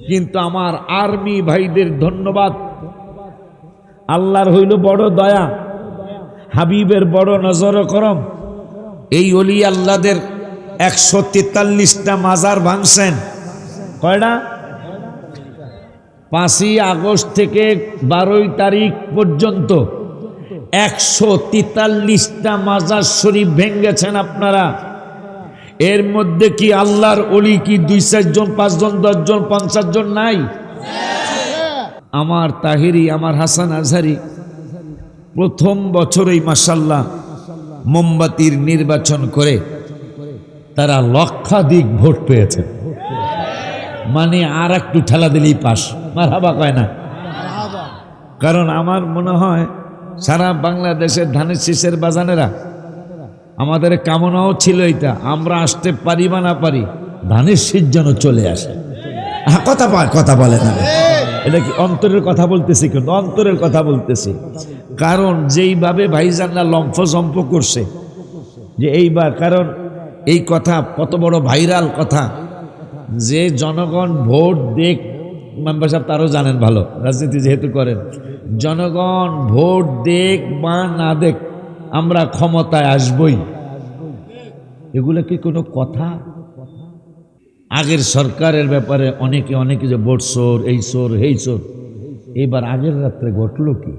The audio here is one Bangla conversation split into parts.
কিন্তু আমার আর্মি ভাইদের ধন্যবাদ, আল্লাহর হইল বড় দয়া, হাবিবের বড় নজর করম। এই অলি আল্লাহদের 143টা মাজার ভাঙছেন। কয়টা? 5ই আগস্ট থেকে 12ই তারিখ পর্যন্ত 143টা মাজার শরীফ ভেঙেছেন আপনারা। এর মধ্যে কি আল্লাহর অলি কি 2-4 জন, 5 জন, 10 জন, 50 জন নাই? আমার তাহিরি, আমার হাসান আজহারি প্রথম বছরেই মাশাআল্লাহ মোমবাতির নির্বাচন করে তারা লক্ষাধিক ভোট পেয়েছেন। মানে আর একটু ঠেলা দিলেই পাস, মারহাবা কয় না? কারণ আমার মনে হয় সারা বাংলাদেশের ধানের শীষের বাজানেরা আমাদের কামনাও ছিল এটা, আমরা আসতে পারি বা না পারি ধানের শীষ যেন চলে আসে। কথা বলে না, এটা কি অন্তরের কথা বলতেছি? কিন্তু অন্তরের কথা বলতেছি। কারণ যেইভাবে ভাইজানরা লম্ফজম্প করছে যে এইবার, কারণ এই কথা কত বড় ভাইরাল কথা যে জনগণ ভোট দেখ, মেম্বার সাহেব তারও জানেন ভালো, রাজনীতি যেহেতু করেন, জনগণ ভোট দেখ বা না দেখ আমরা ক্ষমতায় আসবই, এগুলো কি কোনো কথা? আগের সরকারের ব্যাপারে অনেকে যে ভোট চোর, এই চোর, এই চোর, এইবার আগের রাত্রে ঘটল কি?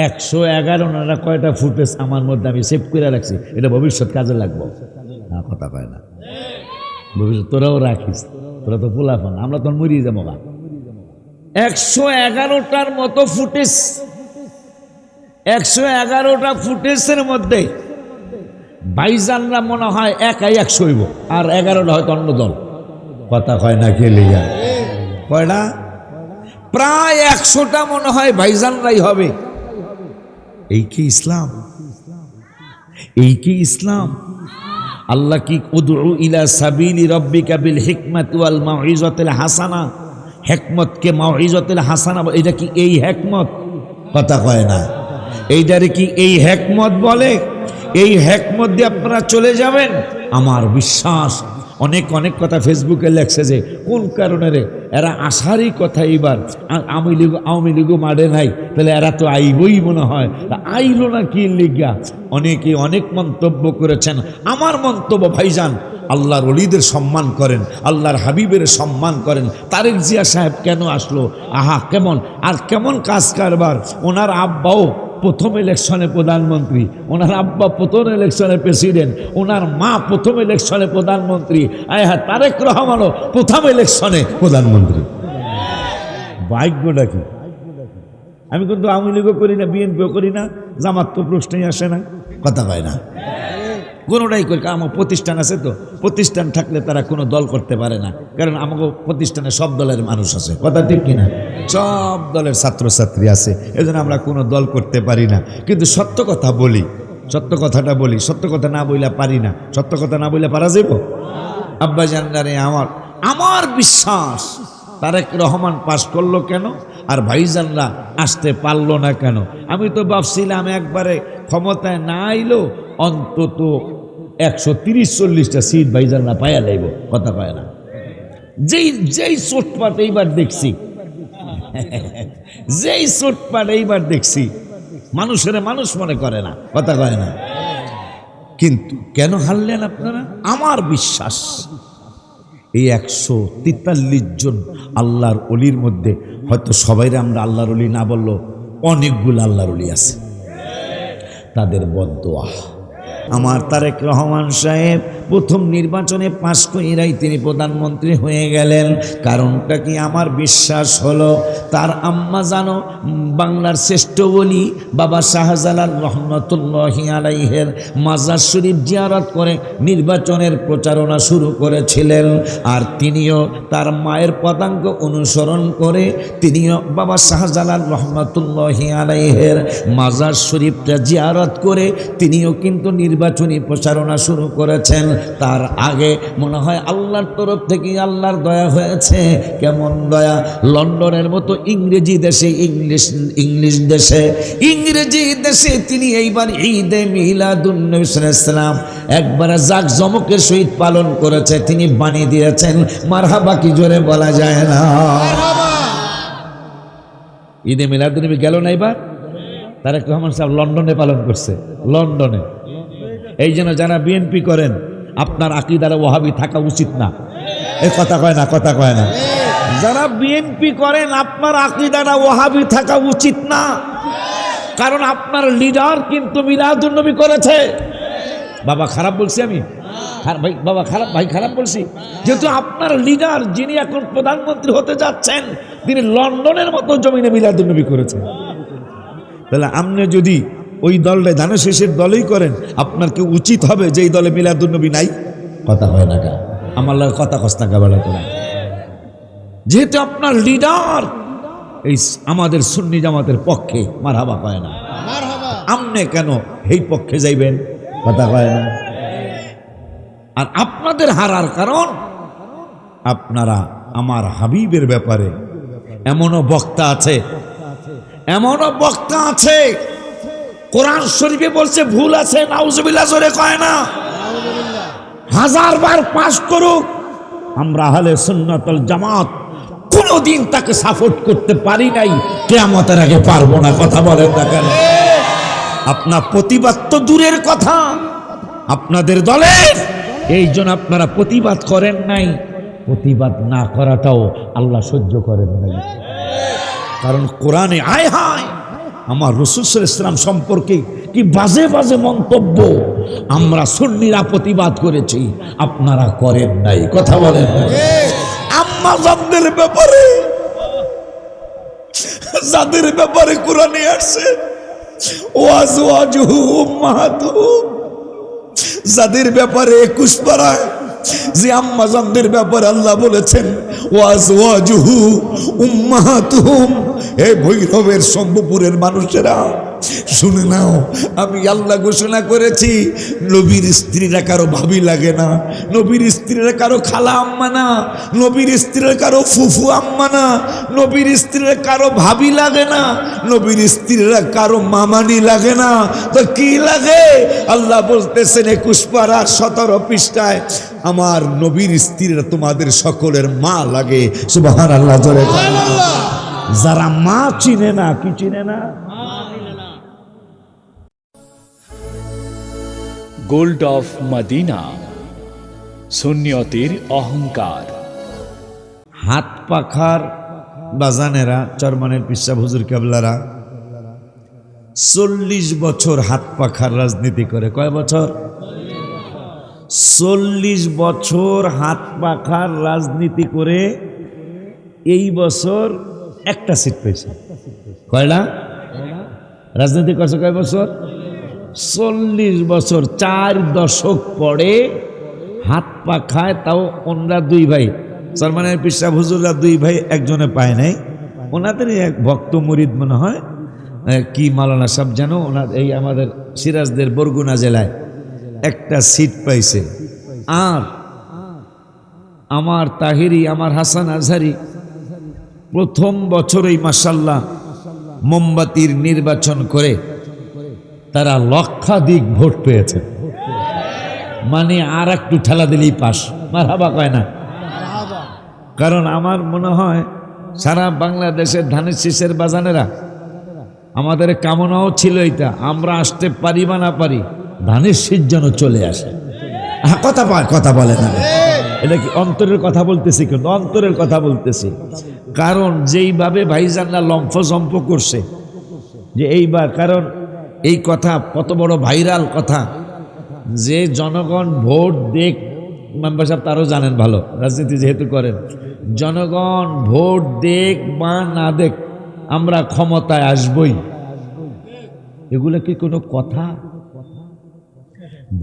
111 ওনারা কয়টা ফুটেজ আমার মধ্যে আমি সেভ করে রাখছি, এটা ভবিষ্যৎ কাজে লাগবো না। কথা পায় না, ভবিষ্যৎ তোরাও রাখিস, তোরা তো পোলাপান, আমরা তো মরিয়ে যাবো। 111টার মতো ফুটেজ, 111টা ফুটেজের মধ্যে ভাইজানরা মনে হয় একাই 100 হইব, আর 11টা হয়তো অন্য দল। কথা কয় না কে লিগা? কয়টা? প্রায় 100টা মনে হয় ভাইজানরাই হবে। এই কি ইসলাম? এই কি ইসলাম? আল্লাহ কি উদউ ইলা সাবিলি রাব্বিকা বিল হিকমাতি ওয়াল মাউইজাতিল হাসানা, হিকমতকে মাউইজাতিল হাসানা, এটা কি এই হিকমত? কথা কয় না, এইটারে কি এই হিকমত বলে? এই হিকমত দিয়ে আপনারা চলে যাবেন? আমার বিশ্বাস অনেক কথা ফেসবুকে লেখছে যে কোন কারণে রে এরা আসারই কথা, এইবার আওয়ামী লীগও মারে নাই, তাহলে এরা তো আইবই মনে হয়, আইলো না কি লিগা? অনেকে অনেক মন্তব্য করেছেন। আমার মন্তব্য, ভাইজান আল্লাহর ওলিদের সম্মান করেন, আল্লাহর হাবিবের সম্মান করেন। তারেক জিয়া সাহেব কেন আসলো? আহা কেমন আর কেমন কাজ কারবার! ওনার আব্বাও প্রথম ইলেকশনে প্রধানমন্ত্রী, ওনার আব্বা প্রথম ইলেকশনে প্রেসিডেন্ট, ওনার মা প্রথম ইলেকশনে প্রধানমন্ত্রী, হ্যাঁ তারেক রহমানও প্রথম ইলেকশনে প্রধানমন্ত্রী। ভাগ্যটা কি! আমি কিন্তু আওয়ামী লীগও করি না, বিএনপিও করি না, জামাত তো প্রশ্নই আসে না। কথা পায় না, কোনোটাই করি। আমার প্রতিষ্ঠান আছে, তো প্রতিষ্ঠান থাকলে তারা কোনো দল করতে পারে না, কারণ আমাকে প্রতিষ্ঠানে সব দলের মানুষ আছে। কথা ঠিক কিনা? সব দলের ছাত্রছাত্রী আছে, এজন্য আমরা কোনো দল করতে পারি না। কিন্তু সত্য কথা বলি, সত্য কথাটা বলি, সত্য কথা না বইলা পারি না। সত্য কথা না বইলে পারা যাব? আব্বা জানদারে আমার বিশ্বাস তারেক রহমান পাস করলো কেন আর ভাইজানরা আসতে পারলো না কেন? আমি তো ভাবছিলাম একবারে ক্ষমতায় না আইলো অন্তত 130-40টা সিট ভাইজানরা পায়া লাইব। কথা পায় না, যেই চোটপাট এইবার দেখছি, যেই চোটপাট এইবার দেখছি, মানুষের মানুষ মনে করে না। কথা কয় না। কিন্তু কেন হারলেন আপনারা? আমার বিশ্বাস এই 143 জন আল্লাহর অলির মধ্যে হয়তো সবাইরে আমরা আল্লাহর অলি না বললেও অনেকগুলো আল্লাহর অলি আছে, তাদের বদদোয়া। আমার তারেক রহমান সাহেব প্রথম নির্বাচনে পাশ কইরাই তিনি প্রধানমন্ত্রী হয়ে গেলেন। কারণটা কি? আমার বিশ্বাস হলো তার আম্মা জানো বাংলার শ্রেষ্ঠ ওলি বাবা শাহজালাল রহমতুল্লাহি আলাইহির মাজার শরীফ জিয়ারত করে নির্বাচনের প্রচারণা শুরু করেছিলেন। আর তিনিও তার মায়ের পদাঙ্ক অনুসরণ করে তিনিও বাবা শাহজালাল রহমতুল্লাহি আলাইহির মাজার শরীফটা জিয়ারত করে তিনিও কিন্তু নির্বাচনী প্রচারণা শুরু করেছেন। তার আগে মনে হয় আল্লাহর তরফ থেকে আল্লাহর দয়া হয়েছে। কেমন দয়া? লন্ডনের মতো ইংরেজি দেশে, ইংরেজি দেশে তিনি এইবার ঈদে মিলাদুন নবী সাল্লাল্লাহু আলাইহি ওয়াসাল্লাম একবার জাঁকজমকের সহিত পালন করেছে। তিনি বানিয়ে দিয়েছেন মারহাবা, কি জোরে বলা যায় না? ঈদে মিলাদুন নবী গেল না এবার? তারেক রহমান সাহেব লন্ডনে পালন করছে, লন্ডনে। এই জন্য যারা বিএনপি করেন আপনার আকীদারে ওয়াহাবি থাকা উচিত না। এই কথা কয় না, কথা কয় না। যারা বিএনপি করেন আপনার আকীদারে ওয়াহাবি থাকা উচিত না, কারণ আপনার লিডার কিন্তু মিলাদুন নবী করেছে। বাবা খারাপ বলছি আমি? ভাই বাবা খারাপ, ভাই খারাপ বলছি? যেহেতু আপনার লিডার যিনি এখন প্রধানমন্ত্রী হতে যাচ্ছেন তিনি লন্ডনের মতো জমিনে মিলাদুন নবী করেছেন, তাহলে আপনি যদি ওই দলটা ধানের শেষের দলেই করেন আপনার কি উচিত হবে যে এই দলে মিলাদুন নবী নাই? কথা হয় না, আমার লাগে কথা কস্তা কাবেলা করে। যেহেতু আপনার লিডার এই আমাদের সুন্নি জামাতের পক্ষে, মারহাবা কয় না, আপনি কেন এই পক্ষে যাইবেন? কথা কয় না। আর আপনাদের হারার কারণ আপনারা আমার হাবিবের ব্যাপারে এমনও বক্তা আছে, এমনও বক্তা আছে কোরআন শরীফে বলছে ভুল আছে, নাউজুবিল্লাহ জোরে কয় না। হাজারবার পাশ করুক, আমরা আহলে সুন্নাত ওয়াল জামাত কোনদিন তাকে সাপোর্ট করতে পারি নাই, কিয়ামতের আগে পারবো না। কথা বলেন না কেন? আপনার প্রতিবাদ তো দূরের কথা, আপনাদের দলের এই জন্য আপনারা প্রতিবাদ করেন নাই। প্রতিবাদ না করাটাও আল্লাহ সহ্য করেন নাই, কারণ কোরআনে আয় হায় আমার রাসূল সাল্লাল্লাহু আলাইহি ওয়াসাল্লাম সম্পর্কে কি বাজে বাজে মন্তব্য আমরা সুন্নিরা প্রতিবাদ করেছি, আপনারা করেন নাই। কথা বলেন না? আম্মা জানদের ব্যাপারে, যাদের ব্যাপারে কোরআনে আসছে ওয়াজওয়াজুহু উম্মাহাতুহুম, যাদের ব্যাপারে 21 পারায় যে আম্মা জানদের ব্যাপারে আল্লাহ বলেছেন ওয়াজওয়াজুহু উম্মাহাতুহুম। এই ভৈরবের শম্ভুপুরের মানুষেরা শুনে নাও, আমি আল্লাহ ঘোষণা করেছি নবীর স্ত্রীরা কারো ভাবি লাগে না, নবীর স্ত্রীরা কারো খালা আম্মা না, নবীর স্ত্রীরা কারো ফুফু আম্মা না, নবীর স্ত্রীরা কারো ভাবি লাগে না, নবীর স্ত্রীরা কারো মামানি লাগে না। তো কি লাগে? আল্লাহ বলতেছেন 21 পারা 17 পৃষ্ঠায় আমার নবীর স্ত্রীরা তোমাদের সকলের মা লাগে। সুবহানাল্লাহ জোরে বলেন। যারা মা চিনে না, কি চিনে না? গোল্ড অফ মদিনা, সুন্নিয়তের অহংকার। হাত পাখার বাজানেরা, চরমানের পিসাব হুজুর কেবলারা 40 বছর হাত পাখার রাজনীতি করে। কয় বছর? 40 বছর হাত পাখার রাজনীতি করে এই বছর একটা সিট পেয়েছে। কয়টা রাজনীতি করছে? কয় বছর? 40 বছর, 4 দশক পরে হাত পাখায়। তাও ওনারা 2 ভাই, চরমানের পিসাব হুজুররা 2 ভাই, একজনে পায় নাই। ওনাদের এক ভক্ত মুরিদ মনে হয় কি মাওলানা সাহেব যেন, ওনার এই আমাদের সিরাজদের বরগুনা জেলায় একটা সিট পাইছে। আর আমার তাহিরি, আমার হাসান আজহারি প্রথম বছরেই মাশাআল্লাহ মোমবাতির নির্বাচন করে তারা লক্ষাধিক ভোট পেয়েছে। মানে আর একটু ঠেলা দিলেই পাস। মারহাবা কয় না? কারণ আমার মনে হয় সারা বাংলাদেশের ধানের শীষের বাজানেরা আমাদের কামনাও ছিল এটা, আমরা আসতে পারি বা না পারি ধানের শীষ যেন চলে আসে। কথা বলে না, এটা কি অন্তরের কথা বলতেছি? কিন্তু অন্তরের কথা বলতেছি, কারণ যেইভাবে ভাইজানরা লম্ফজম্প করছে যে এইবার, কারণ এই কথা কত বড় ভাইরাল কথা যে জনগণ ভোট দেখ, মেম্বার সাহেব তারও জানেন ভালো, রাজনীতি যেহেতু করেন, জনগণ ভোট দেখ বা না দেখ আমরা ক্ষমতায় আসবই। এগুলো কি কোনো কথা?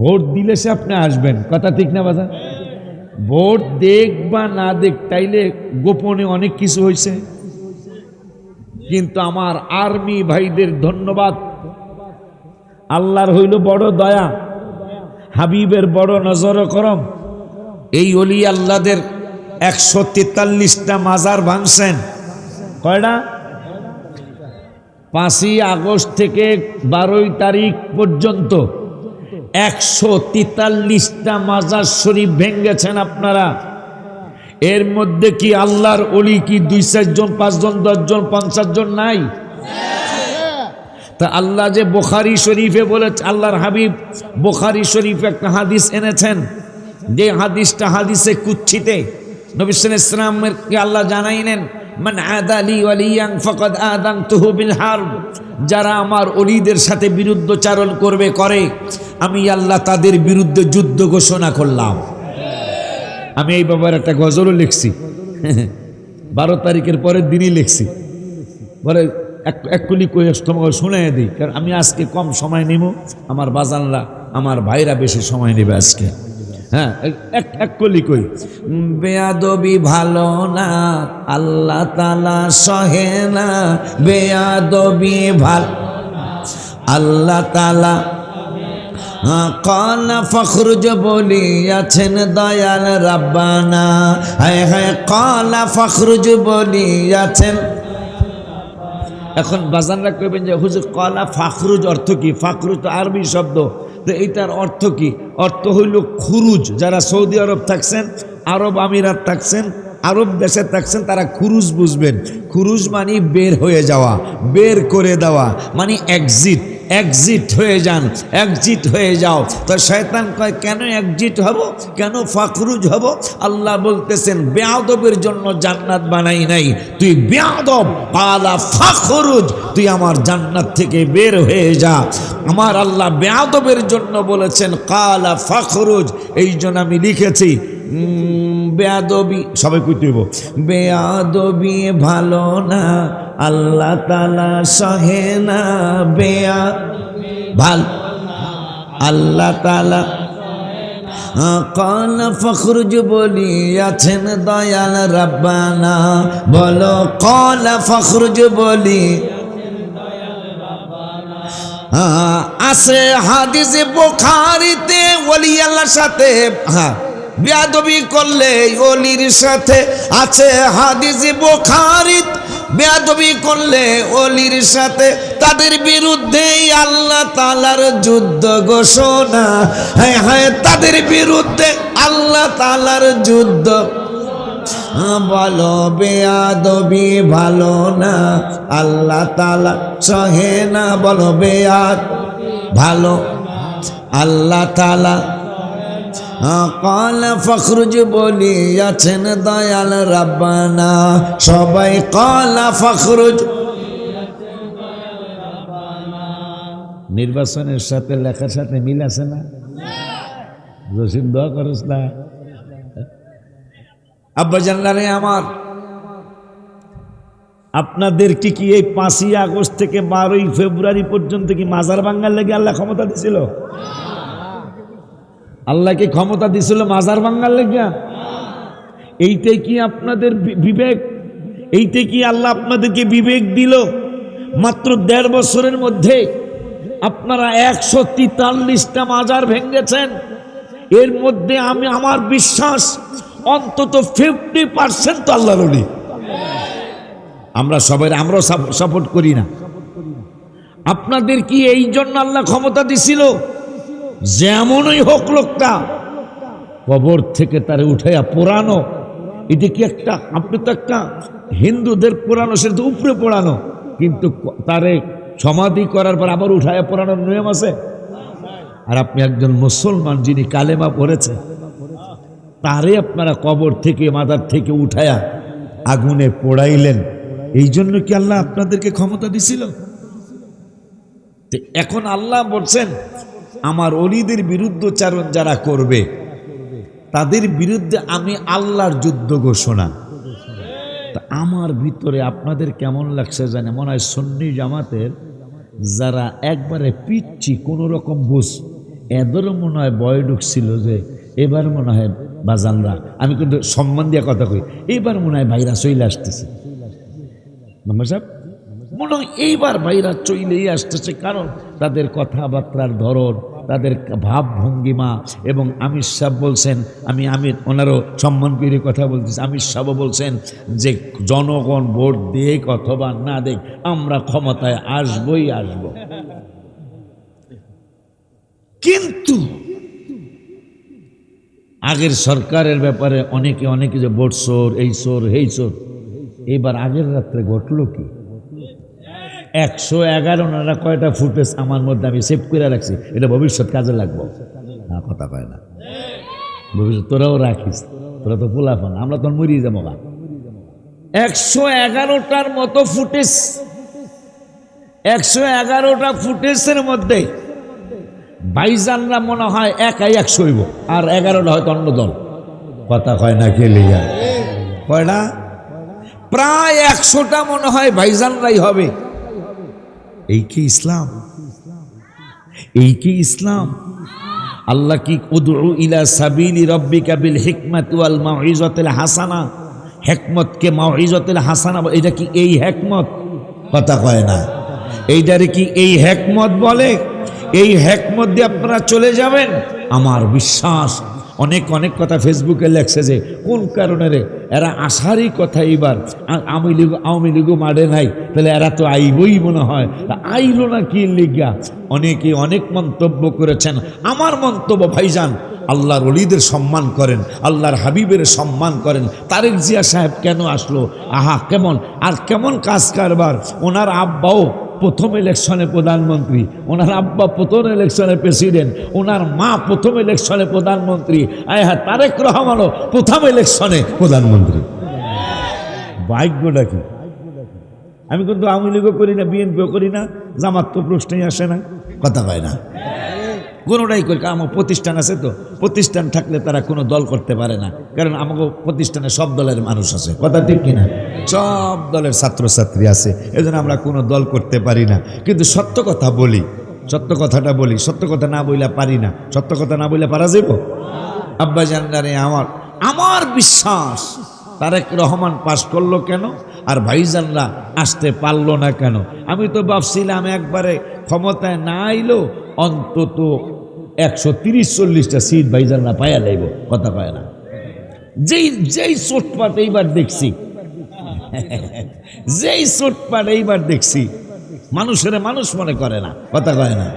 ভোট দিলে সে আপনি আসবেন, কথা ঠিক না বাজার? ভোট দেখ বা না দেখ, তাইলে গোপনে অনেক কিছু হয়েছে। কিন্তু আমার আর্মি ভাইদের ধন্যবাদ, আল্লাহর হইল বড় দয়া, হাবিবের বড় নজর করম। এই অলি আল্লাহদের 143টা মাজার ভাঙছেন। কয়টা? 5ই আগস্ট থেকে 12ই তারিখ পর্যন্ত 143টা মাজার শরীফ ভেঙেছেন আপনারা। এর মধ্যে কি আল্লাহর অলি কি 2-4 জন, 5 জন, 10 জন, 50 জন নাই? তা আল্লাহ যে বুখারী শরীফে বলেছে, আল্লাহর হাবিব বুখারী শরীফে একটা হাদিস এনেছেন, যে হাদিসটা হাদিসে কুচ্ছিতে নবী সাল্লাল্লাহু আলাইহি ওয়াসাল্লামকে আল্লাহ জানাইলেন, মান আদালি ওয়ালিয়ান ফাকাদ আযানতুহু বিল হারব, যারা আমার ওলিদের সাথে বিরুদ্ধচারণ করে আমি আল্লাহ তাদের বিরুদ্ধে যুদ্ধ ঘোষণা করলাম। আমি এই ব্যাপারে একটা গজলও লিখছি, 12 তারিখের পরের দিনই লিখছি। পরে এক কুলি কই শুনাই দিই, কারণ আমি আজকে কম সময় নিব, আমার বাজানরা আমার ভাইরা বেশি সময় নেবে আজকে। হ্যাঁ, এক কলি কই, বেয়াদবি ভালো না আল্লাহ তাআলা সহে না, বেয়াদবি ভালো আল্লাহ তাআলা কালা ফখরুজ বলিয়াছেন দয়াল রাব্বানা, হায় হায় কালা ফখরুজ বলিয়াছেন। এখন বাজানরা কইবেন যে হুজুর কালা ফাখরুজ অর্থ কি? ফাখরুজ তো আরবি শব্দ, তো এইটার অর্থ কি? অর্থ হইল খুরুজ। যারা সৌদি আরব থাকছেন, আরব আমিরাত থাকছেন, আরব দেশে থাকছেন, তারা খুরুজ বুঝবেন। খুরুজ মানে বের হয়ে যাওয়া, বের করে দেওয়া, মানে এক্সিট হয়ে যান, এক্সিট হয়ে যাও। তো শয়তান কয় কেন এক্সিট হব, কেন ফাখরুজ হব? আল্লাহ বলতেছেন বেয়াদবের জন্য জান্নাত বানাই নাই, তুই বেয়াদব, পালা ফাখরুজ, তুই আমার জান্নাত থেকে বের হয়ে যা। আমার আল্লাহ বেয়াদবের জন্য বলেছেন কালা ফাখরুজ, এই জন্য আমি লিখেছি বেয়াদবি, সবাই কইতে হইব, বেয়াদবি ভালো না আল্লাহ তাআলা সহে না, ভালো আল্লাহ তাআলা কালা ফখরুজ বলিয়াছেন দয়াল রাব্বানা, বলো কালা ফখরুজ বলি। আছে হাদিসে বুখারীতে ওলি আল্লাহর সাথে বেয়াদবি করলে ওলির সাথে, আছে হাদিসে বুখারীতে বেয়াদবি করলে ওলির সাথে তাদের বিরুদ্ধে আল্লাহ তাআলার যুদ্ধ ঘোষণা, হ্যাঁ হ্যাঁ তাদের বিরুদ্ধে আল্লাহ তাআলার যুদ্ধ। বলো বেয়াদবি ভালো না আল্লাহ তাআলা সহে না, বলো বেয়াদ ভালো আল্লাহ তাআলা কালা ফখরুজ বলিয়াছেন দয়াল রাব্বানা, সবাই কালা ফখরুজ। নির্বাচনের সাথে লেখার সাথে মিল আছে না? জসিম দোয়া করস না? আব্বা জানলারে আমার, আপনাদেরকে কি এই 5ই আগস্ট থেকে 12ই ফেব্রুয়ারি পর্যন্ত কি মাজার ভাঙার লেগে আল্লাহ ক্ষমতা দিছিল? আল্লাহকে ক্ষমতা দিছিল মাজার ভাঙার লেগে? এইটাই কি আপনাদের বিবেক? এইটাই কি আল্লাহ আপনাদেরকে বিবেক দিল? মাত্র 1.5 বছরের মধ্যে আপনারা 143টা মাজার ভেঙেছেন। এর মধ্যে আমার বিশ্বাস অন্তত 50% তো আল্লাহর ওলি। আমরা সাপোর্ট করি না। আপনাদের কি এই জন্য আল্লাহ ক্ষমতা দিছিল যেমনই হোক লোকটা কবর থেকে তারে উঠাইয়া পোড়ানো? এটা কি একটা, আপনি তো একটা হিন্দুদের পোড়ানো, সেটা তো উপরে পোড়ানো, কিন্তু তারে সমাধি করার পর আবার উঠাইয়া পোড়ানোর নিয়ম আছে? আর আপনি একজন মুসলমান যিনি কালেমা পড়েছে, তারে আপনারা কবর থেকে মাজার থেকে উঠায়া আগুনে পোড়াইলেন। এই জন্য কি আল্লাহ আপনাদেরকে ক্ষমতা দিছিল? এখন আল্লাহ বলছেন আমার ওলিদের বিরুদ্ধচারণ যারা করবে তাদের বিরুদ্ধে আমি আল্লাহর যুদ্ধ ঘোষণা। তা আমার ভিতরে আপনাদের কেমন লাগছে জানে? মনে হয় সুন্নি জামাতের যারা একবারে পিচ্ছি কোনো রকম বুঝ, এদেরও মনে হয় ভয় ঢুকছিল যে এবার মনে হয় বাজানরা, আমি কিন্তু সম্মান দিয়ে কথা কই, এইবার মনে হয় ভাইরা চলে আসতেছে। মামা সাহেব, মনে হয় এইবার ভাইরা চলেই আসতেছে, কারণ তাদের কথাবার্তার ধরন, তাদের ভাব ভঙ্গিমা। এবং আমির সাহেব বলছেন, আমি ওনারও সম্মান করে কথা বলতেছি, আমির সাহেবও বলছেন যে জনগণ ভোট দেখ অথবা না দেখ আমরা ক্ষমতায় আসবই আসব। কিন্তু আগের সরকারের ব্যাপারে অনেকে যে ভোট চোর, এই চোর, এই চোর, এইবার আগের রাত্রে ঘটলো কি? 111 ওনারা কয়টা ফুটেজ আমার মধ্যে আমি সেভ করে রাখছি, এটা ভবিষ্যৎ কাজে লাগবো না। কথা কয় না, ভবিষ্যৎ তোরাও রাখিস, তোরা তো পোলাপান, আমরা তো মরিয়ে যাবো। 111টার মতো ফুটেজ, 111টা ফুটেজের মধ্যে ভাইজানরা মনে হয় একাই 100 হইব, আর 11টা হয়তো অন্য দল। কথা কয় না কে লিগা? কয়টা? প্রায় 100টা মনে হয় ভাইজানরাই হবে। এই কি ইসলাম? এই কি ইসলাম? আল্লাহ কি উদউ ইলা সাবিলি রাব্বিকা বিল হিকমাতি ওয়াল মাউইজাতিল হাসানা, হিকমতকে মাউইজাতিল হাসানা, এটা কি এই হিকমত? কথা কয় না। এইটারে কি এই হিকমত বলে? এই হিকমত দিয়ে আপনারা চলে যাবেন? আমার বিশ্বাস অনেক কথা ফেসবুকে লেখছে যে কোন কারণে রে এরা আসারই কথা, এইবার আওয়ামী লীগও মারে নাই, তাহলে এরা তো আইবই মনে হয়, আইলো না কি লিগা? অনেকে অনেক মন্তব্য করেছেন। আমার মন্তব্য, ভাইজান আল্লাহর ওলিদের সম্মান করেন, আল্লাহর হাবিবের সম্মান করেন। তারেক জিয়া সাহেব কেন আসলো? আহা কেমন আর কেমন কাজ কারবার! ওনার আব্বাও প্রথম ইলেকশনে প্রধানমন্ত্রী, ওনার আব্বা প্রথম ইলেকশনে প্রেসিডেন্ট, ওনার মা প্রথম ইলেকশনে প্রধানমন্ত্রী, হ্যাঁ তারেক রহমানও প্রথম ইলেকশনে প্রধানমন্ত্রী। ভাগ্যটা কি! আমি কিন্তু আওয়ামী লীগও করি না, বিএনপিও করি না, জামাত তো প্রশ্নই আসে না। কথা পায় না, কোনোটাই করি। আমার প্রতিষ্ঠান আছে, তো প্রতিষ্ঠান থাকলে তারা কোনো দল করতে পারে না, কারণ আমাকে প্রতিষ্ঠানে সব দলের মানুষ আছে। কথা ঠিক কিনা? সব দলের ছাত্রছাত্রী আছে, এজন্য আমরা কোনো দল করতে পারি না। কিন্তু সত্য কথা বলি, সত্য কথাটা বলি, সত্য কথা না বইলা পারি না। সত্য কথা না বইলে পারা যাইব? আব্বা জানদারে আমার বিশ্বাস তারেক রহমান পাশ করলো কেন, আর ভাইজানরা আসতে পারলো না কেন? আমি তো ভাবছিলাম একবারে ক্ষমতায় না আইলো অন্তত 130-40টা সিট ভাইজানরা পায়া লাইব। কথা পায় না। যেই চোটপাট এইবার দেখছি, যেই চোটপাট এইবার দেখছি, মানুষের মানুষ মনে করে না। কথা কয় না।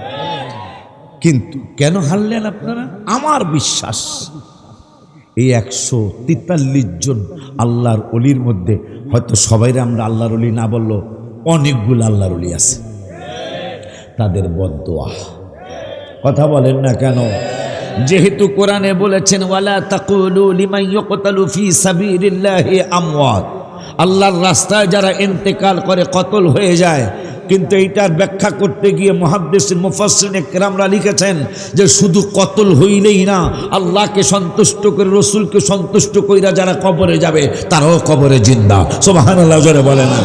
কিন্তু কেন হারলেন আপনারা? আমার বিশ্বাস এই 143 জন আল্লাহর অলির মধ্যে হয়তো সবাইরে আমরা আল্লাহর অলি না বললেও অনেকগুলো আল্লাহর অলি আছে, তাদের বদদোয়া। কথা বলেন না কেন? যেহেতু কোরআনে বলেছেন ওয়ালা তাকুলু লিমান ইউকতালু ফি সাবিলিল্লাহি আমওয়াত, আল্লাহর রাস্তায় যারা ইন্তেকাল করে কতল হয়ে যায়। কিন্তু এইটার ব্যাখ্যা করতে গিয়ে মুহাদ্দিসিন মুফাসসিরিন কেরামরা লিখেছেন যে শুধু কতল হইলেই না, আল্লাহকে সন্তুষ্ট করে রসুলকে সন্তুষ্ট কইরা যারা কবরে যাবে তারাও কবরে জিন্দা। সুবহানাল্লাহ জোরে বলে না।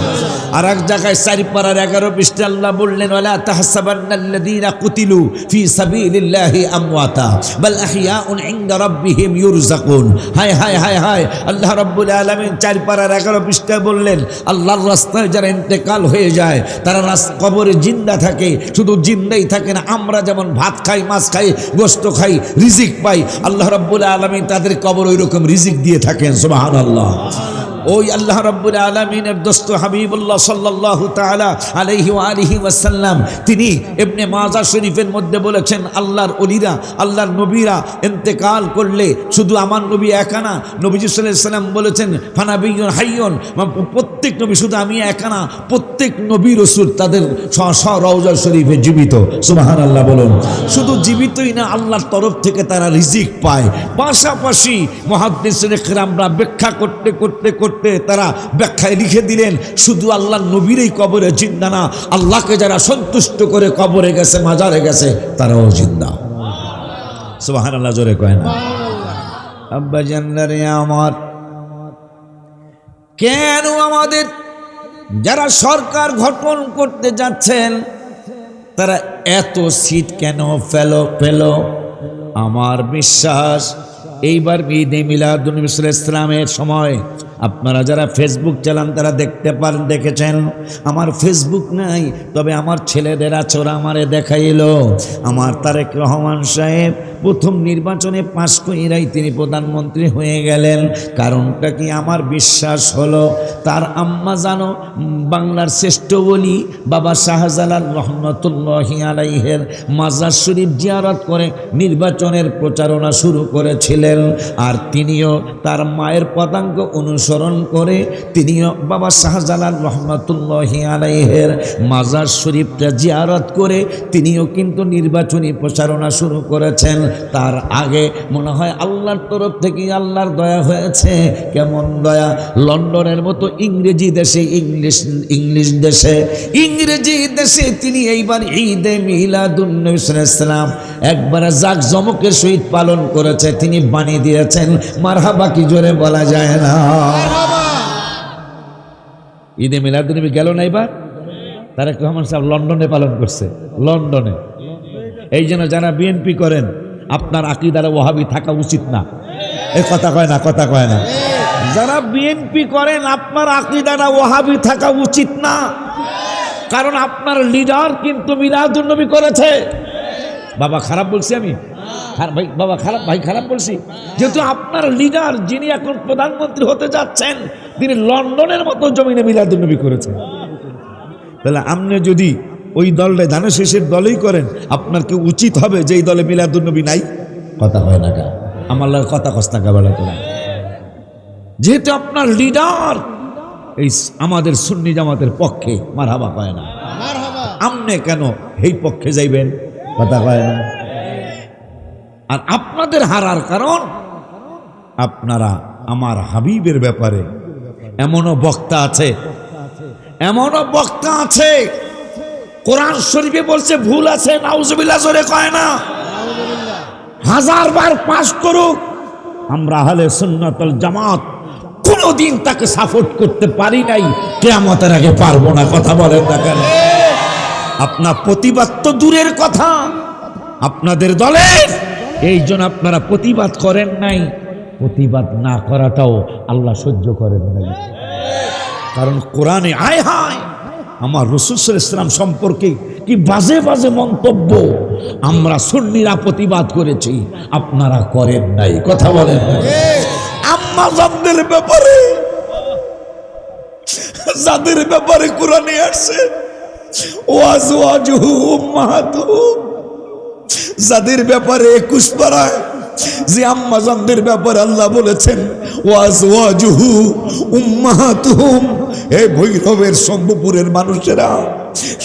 আর এক জায়গায় 4 পারার 11 পৃষ্ঠা আল্লাহ বললেন ওয়ালা তাহসাবান্নাল্লাযীনা কুতিলু ফি সাবিলিল্লাহি আমওয়াতা বাল আহইয়াউন ইনদা রাব্বিহিম ইউরযাকুন। হায় হায় হায় হায়! আল্লাহ রাব্বুল আলামিন 4 পারার 11 পৃষ্ঠায় বললেন আল্লাহর রাস্তায় যারা ইন্তেকাল হয়ে যায় তারা কবরে জিন্দা থাকে। শুধু জিন্দাই থাকে না, আমরা যেমন ভাত খাই, মাছ খাই, গোশত খাই, রিজিক পাই, আল্লাহ রাব্বুল আলামিন তাদের কবর ওইরকম রিজিক দিয়ে থাকেন। সুবহানাল্লাহ। ওই আল্লাহ রাব্বুল আলামিনের দোস্ত হাবিবুল্লাহ সাল্লাল্লাহু তাআলা আলাইহি ওয়া আলিহি ওয়াসাল্লাম তিনি ইবনে মাজাহ শরীফের মধ্যে বলেছেন আল্লাহর ওলিরা, আল্লাহর নবীরা ইন্তেকাল করলে শুধু আমার নবী একা না, নবীজি সাল্লাল্লাহু আলাইহি ওয়াসাল্লাম বলেছেন ফানাবিয়ুন হাইয়ুন, প্রত্যেক নবী, শুধু আমি একা না, প্রত্যেক নবী রাসূল তাদের রওজা শরীফে জীবিত। সুবহানাল্লাহ বলুন। শুধু জীবিতই না, আল্লাহর তরফ থেকে তারা রিজিক পায়। পাশাপাশি মুহাদ্দিসিন কেরামরা ব্যাখ্যা করতে করতে করতে তারা ব্যাখ্যায় লিখে দিলেন শুধু আল্লাহর নবীরই কবরে জিন্দা না, আল্লাহকে যারা সন্তুষ্ট করে কবরে গেছে, মাজারে গেছে, তারাও জিন্দা। সুবহানাল্লাহ জোরে কয় না? আব্বা জানদারে আমার, কেন আমাদের যারা সরকার গঠন করতে যাচ্ছেন তারা এত সিট কেন পেল? আমার বিশ্বাস এইবার ঈদে মিলাদুন নবী সাল্লাল্লাহু আলাইহি ওয়াসাল্লামের সময় আপনারা যারা ফেসবুক চালান তারা দেখতে পারেন, দেখেছেন আমার ফেসবুক নাই, তবে আমার ছেলেদের আছে, ওরা আমারে দেখাইলো আমার তারেক রহমান সাহেব প্রথম নির্বাচনে পাশ কইরাই তিনি প্রধানমন্ত্রী হয়ে গেলেন। কারণটা কি? আমার বিশ্বাস হলো তার আম্মা জানো বাংলার শ্রেষ্ঠ বলি বাবা শাহজালাল রহমতুল্লাহি আলাইহের মাজার শরীফ জিয়ারত করে নির্বাচনের প্রচারণা শুরু করেছিলেন। আর তিনিও তার মায়ের পদাঙ্ক অনুসরণ করে তিনিও বাবা শাহজালাল রহমতুল্লাহি আলাইহের মাজার শরীফটা জিয়ারত করে তিনিও কিন্তু নির্বাচনী প্রচারণা শুরু করেছেন। তার আগে মনে হয় আল্লাহর তরফ থেকে আল্লাহর দয়া হয়েছে। কেমন দয়া? লন্ডনের মতো ইংরেজি দেশে ইংরেজি দেশে তিনি এইবার ঈদে মিলাদুন্নবী সাল্লাল্লাহু আলাইহি ওয়াসাল্লাম একবার জাঁকজমকের সহিত পালন করেছে। তিনি বানিয়ে দিয়েছেন মারহাবা, কি জোরে বলা যায় না? ঈদে মিলাদুন্নবী গেল না এবার? তারেক রহমান সাহেব লন্ডনে পালন করছে, লন্ডনে। এই জন্য যারা বিএনপি করেন আপনার আকীদার ওয়াহাবি থাকা উচিত না। এই কথা কয় না, কথা কয় না। যারা বিএনপি করেন আপনার আকীদাটা ওয়াহাবি থাকা উচিত না, কারণ আপনার লিডার কিন্তু মিলাদুন্নবী করেছে। বাবা খারাপ বলছি আমি? ভাই বাবা খারাপ, ভাই খারাপ বলছি? যেহেতু আপনার লিডার যিনি এখন প্রধানমন্ত্রী হতে যাচ্ছেন তিনি লন্ডনের মতো জমিনে মিলাদুন্নবী করেছেন, তাহলে আপনি যদি ওই দলটা ধানের শেষের দলেই করেন আপনার কি উচিত হবে যে এই দলে মিলাদুন্নবী নাই? কথা হয় না কা? আমার লাগে কথা কস্তা কাবেলা করা। যেহেতু আপনার লিডার এই আমাদের সুন্নি জামাতের পক্ষে, মারহাবা কয় না, আপনি কেন এই পক্ষে যাইবেন? কথা কয় না। আর আপনাদের হারার কারণ আপনারা আমার হাবিবের ব্যাপারে এমনও বক্তা আছে কোরআন শরীফে বলছে ভুল আছে, নাউজুবিল্লাহ জোরে কয় না। হাজারবার পাশ করুক, আমরা আহলে সুন্নাত ওয়াল জামাত কোনদিন তাকে সাপোর্ট করতে পারি নাই, কিয়ামতের আগে পারবো না। কথা বলেন না কেন? আপনার প্রতিবাদ তো দূরের কথা, আপনাদের দলের এই জন্য আপনারা প্রতিবাদ করেন নাই। প্রতিবাদ না করাটাও আল্লাহ সহ্য করেন নাই, কারণ কোরআনে আয় হায় আমার রাসূল সাল্লাল্লাহু আলাইহি ওয়াসাল্লাম সম্পর্কে কি বাজে বাজে মন্তব্য আমরা সুন্নিরা প্রতিবাদ করেছি, আপনারা করেন নাই। কথা বলেন না? আম্মা জানদের ব্যাপারে, যাদের ব্যাপারে কোরআনে আসছে ওয়াজওয়াজুহু উম্মাহাতুহুম, যাদের ব্যাপারে 21 পারায় যে আম্মা জানদের ব্যাপারে আল্লাহ বলেছেন ওয়াজওয়াজুহু উম্মাহাতুহুম। হে ভৈরবের শম্ভুপুরের মানুষেরা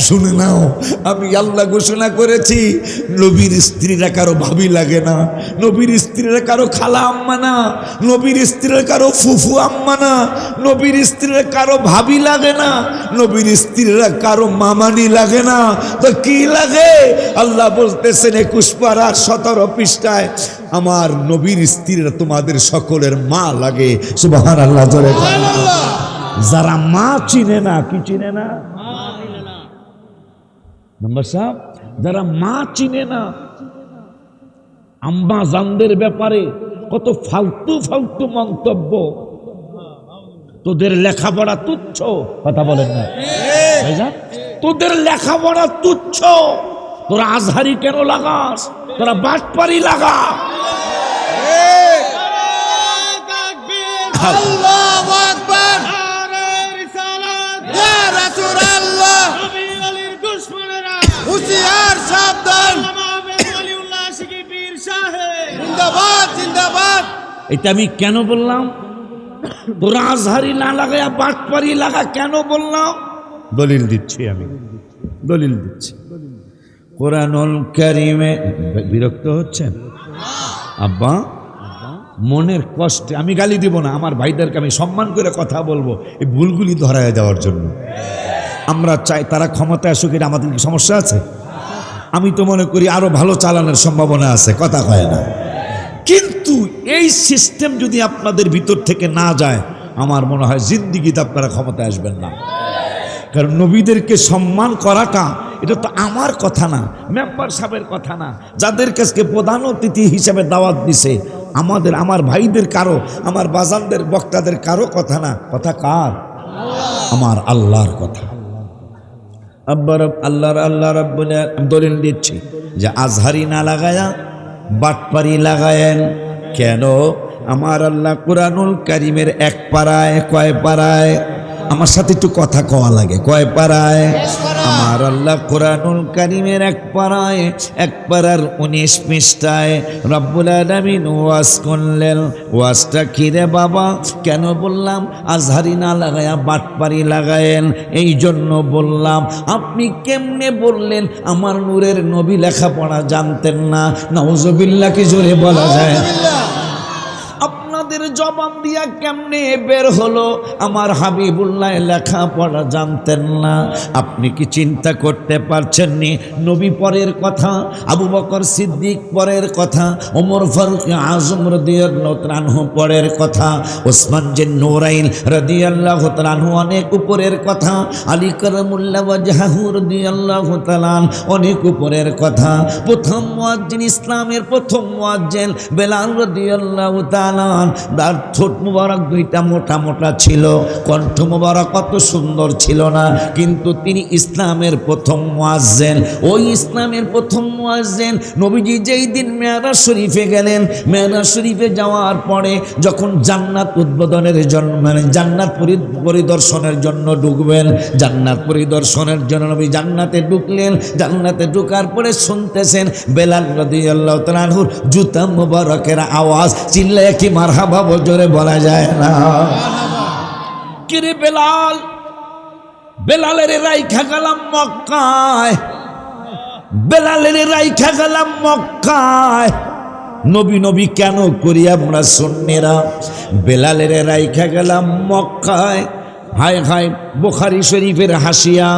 শুনে নাও, আমি আল্লাহ ঘোষণা করেছি নবীর স্ত্রীরা কারো ভাবি লাগে না, নবীর স্ত্রীরা কারো খালা আম্মা না, নবীর স্ত্রীরা কারো ফুফু আম্মা না, নবীর স্ত্রীরা কারো ভাবি লাগে না, নবীর স্ত্রীরা কারো মামানি লাগে না। তো কি লাগে? আল্লাহ বলতেছেন 21 পারার 17 পৃষ্ঠায় আমার নবীর স্ত্রীরা তোমাদের সকলের মা লাগে। সুবহানাল্লাহ জোরে বলেন। যারা মা চিনে না, কি চিনে না নম্বর সাহেব, যারা মা চিনে না, আম্মা জানদের ব্যাপারে কত ফালতু ফালতু মন্তব্য। তোদের লেখাপড়া তুচ্ছ, কথা বলেন না ভাইজান? তোদের লেখাপড়া তুচ্ছ, তোরা আজহারি কেন লাগাস? তোরা বাটপারি লাগা। আল্লাহু আকবার, নারে রিসালাত, ইয়া রাসূলুল্লাহ, নবী আলীর দুশমনেরা হুশিয়ার সাবধান, ওলিউল্লাহ শিকি পীর সাহেব জিন্দাবাদ জিন্দাবাদ। এটা আমি কেন বললাম? তোরা আজহারি না লাগায়া বাটপারি লাগা কেন বললাম? দলিল দিচ্ছি, আমি দলিল দিচ্ছি। কোরআনুল কারীমে বিরক্ত হচ্ছেন আব্বা? মনের কষ্টে আমি গালি দিব না, আমার ভাইদেরকে আমি সম্মান করে কথা বলবো এই ভুলগুলি ধরায় যাওয়ার জন্য। আমরা চাই তারা ক্ষমতায় আসুক, এটা আমাদের কি সমস্যা আছে? আমি তো মনে করি আরো ভালো চালানোর সম্ভাবনা আছে, কথা কয় না। কিন্তু এই সিস্টেম যদি আপনাদের ভিতর থেকে না যায়, আমার মনে হয় জিন্দিগিতে আপনারা ক্ষমতায় আসবেন না। কারণ নবীদেরকে সম্মান করাটা এটা তো আমার কথা না, মেম্বার সাহেবের কথা না, যাদের কাছে প্রধান অতিথি হিসাবে দাওয়াত দিছে আমার ভাইদের কারো, আমার বাজানদের বক্তাদের কারো কথা না, কথা কার? আমার আল্লাহর কথা। আল্লাহ রাব্বুল দলিল দিচ্ছি যে আজহারি না লাগায়া বাটপারি লাগায়েন। কেন? আমার আল্লাহ কুরআনুল কারীমের এক পারায়, কয় পারায়? আমার সাথে একটু কথা কওয়া লাগে, কয় পারায়? আমার আল্লাহ কুরআনুল কারীমের এক পারায়, এক পারার 19 পৃষ্ঠায় রব্বুল আলামিন ওয়াজ করলেন। ওয়াজটা কি রে বাবা? কেন বললাম আজহারি না লাগায়া বাটপারি লাগায়েন? এই জন্য বললাম। আপনি কেমনে বললেন আমার নূরের নবী লেখাপড়া জানতেন না? নাউজুবিল্লাহ কি জোরে বলা যায়? আপনাদের জবান দিয়া কেমনে বের হলো আমার হাবিবুল্লাহ লেখাপড়া জানতেন না? আপনি কি চিন্তা করতে পারছেন নি? নবী পরের কথা, আবু বকর সিদ্দিক পরের কথা, ওমর ফারুক আজম রাদিয়াল্লাহু তাআলা আনহু পরের কথা, ওসমান জিন নূরাইন রাদিয়াল্লাহু তাআলা আনহু অনেক উপরের কথা, আলী কারামুল্লাহ ওয়াজহাহু রাদিয়াল্লাহু তাআলা অনেক উপরের কথা। প্রথম মুয়াজ্জিন, ইসলামের প্রথম মুয়াজ্জিন বেলাল রাদিয়াল্লাহু তাআলা, তার ঠোঁট মুবারক দুইটা মোটা মোটা ছিল, কণ্ঠ মুবারক কত সুন্দর ছিল না, কিন্তু তিনি ইসলামের প্রথম মুয়াজ্জিন। ওই ইসলামের প্রথম মুয়াজ্জিন নবীজি যেই দিন মেরাজ শরীফে গেলেন, মেরাজ শরীফে যাওয়ার পরে যখন জান্নাত উদ্বোধনের জন্য, মানে জান্নাত পরিদর্শনের জন্য ঢুকবেন, জান্নাত পরিদর্শনের জন্য নবী জান্নাতে ঢুকলেন। জান্নাতে ঢুকার পরে শুনতেছেন বেলাল রাদিয়াল্লাহু তাআলা আনহুর জুতা মুবারকের আওয়াজ। চিল্লায় কি মারহাবা জোরে বলা যায় না? কিরে বেলাল, বেলালের রাইখা গেলাম মক্কায়, বেলালের রাইখা গেলাম মক্কায়। নবী নবী কেন করি আমরা সুন্নিরা? বেলালের রাইখা গেলাম মক্কায়। হায় হায়, বুখারী শরীফের হাসিয়া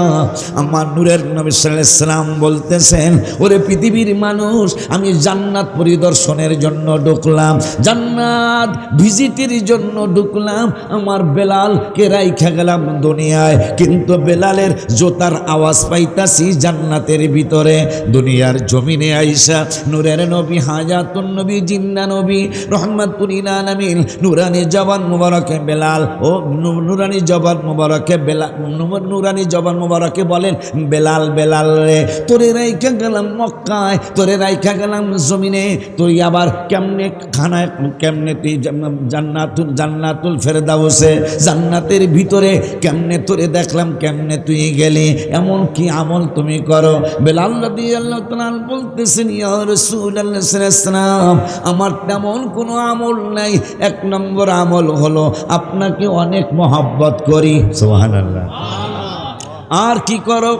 আমার নূরের নবী সাল্লাল্লাহু আলাইহি সাল্লাম বলতেছেন, ওরে পৃথিবীর মানুষ, আমি জান্নাত পরিদর্শনের জন্য ঢুকলাম, জান্নাত ভিজিটের জন্য ঢুকলাম, আমার বেলালকে রাইখা গেলাম দুনিয়ায়, কিন্তু বেলালের জোতার আওয়াজ পাইতাছি জান্নাতের ভিতরে। দুনিয়ার জমিনে আইসা নূরের নবী, হায়াতুন নবী, জিন্দা নবী, রহমাতুল লিল আলামিন, নূরানি জবান মুবারকে বেলাল, ও নূরানি জবান মুবারকে বেলাল, নূরানি জবান মুবারকে বলেন, বেলাল বেলাল রে, তোরে রাইখা গেলাম মক্কায়, তোরে রাইখা গেলাম জমিনে, তুই আবার কেমনে খানায়, কেমনে তুই জান্নাতুল ফেরদাউসে, জান্নাতের ভিতরে কেমনে তোরে দেখলাম, কেমনে তুই গেলি, এমন কি আমল তুমি করো? বেলাল রাদিয়াল্লাহু তাআলা বলতেছেন, ইয়া রাসূলুল্লাহ সাল্লাল্লাহু আলাইহি ওয়াসাল্লাম, আমার তেমন কোনো আমল নাই। এক নম্বর আমল হলো আপনাকে অনেক মহব্বত করি। সুবহানাল্লাহ। আর কি করো?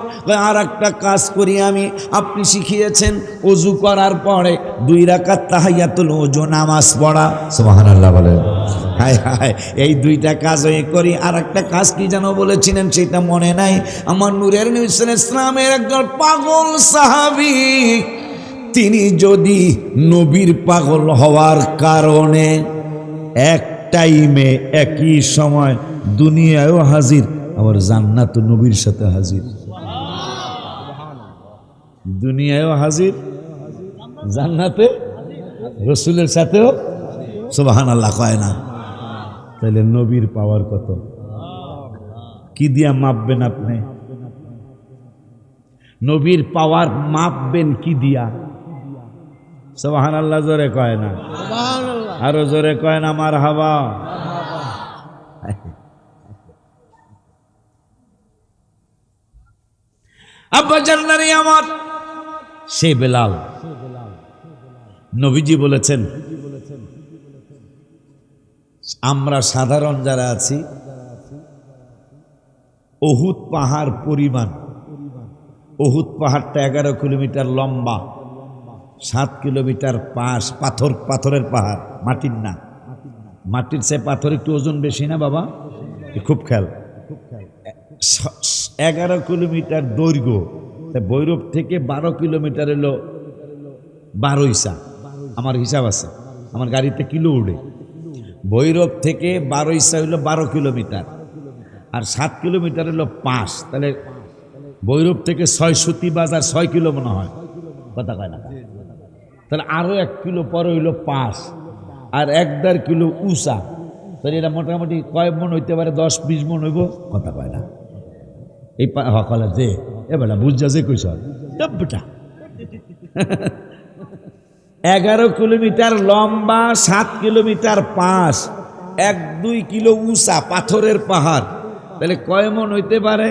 আর একটা কাজ করি আমি, আপনি শিখিয়েছেন ওযু করার পরে 2 রাকাত তাহিয়াতুল ওযু নামাজ পড়া। সুবহানাল্লাহ বলেন। হায় হায়, এই 2টা কাজ আমি করি। আর একটা কাজ কি যেন বলেছিলেন সেটা মনে নাই। আমার নূরের নবী সাল্লাল্লাহু আলাইহি ওয়াসাল্লামের একজন পাগল সাহাবী, তিনি যদি নবীর পাগল হওয়ার কারণে এক টাইমে একই সময় দুনিয়ায়ও হাজির, আবার জান্নাত নবীর সাথে হাজির, দুনিয়ায়ও হাজির, জান্নাতে রসুলের সাথেও সুবহানাল্লাহ কয় না? তাহলে নবীর পাওয়ার কত? কি দিয়া মাপবেন আপনি? নবীর পাওয়ার মাপবেন কি দিয়া? সুবহানাল্লাহ জোরে কয় না? আরো জোরে কয় না মারহাবা? আব্বা জান্নারি আমার, সে বেলাল। নবীজি বলেছেন, আমরা সাধারণ যারা আছি, উহুদ পাহাড় পরিমাণ, উহুদ পাহাড়টা 11 কিলোমিটার লম্বা, 7 কিলোমিটার পাশ, পাথরের পাহাড়, মাটির না। মাটির চেয়ে পাথর একটু ওজন বেশি না বাবা? খুব খেয়াল। 11 কিলোমিটার দৈর্ঘ্য, ভৈরব থেকে 12 কিলোমিটার এলো 12 ইসা, আমার হিসাব আছে, আমার গাড়িতে কিলো উড়ে। ভৈরব থেকে 12 ইসা হইল 12 কিলোমিটার, আর 7 কিলোমিটার হলো 5, তাহলে ভৈরব থেকে 6 বাজার 6 কিলো মনে হয়, কথা কয় না? তাহলে আরো 1 কিলো পরে হইল 5, আর 1.5 কিলো উঁচা, তাহলে এটা মোটামুটি কয় মন হইতে পারে? 10-20 মন হইব, কথা কয় না। এই হকলা যে এবার বুঝা যে কইস ডব্বটা 11 কিলোমিটার লম্বা, 7 কিলোমিটার পাশ, 1-2 কিলো উঁচা পাথরের পাহাড়, তাহলে কয় মন হইতে পারে?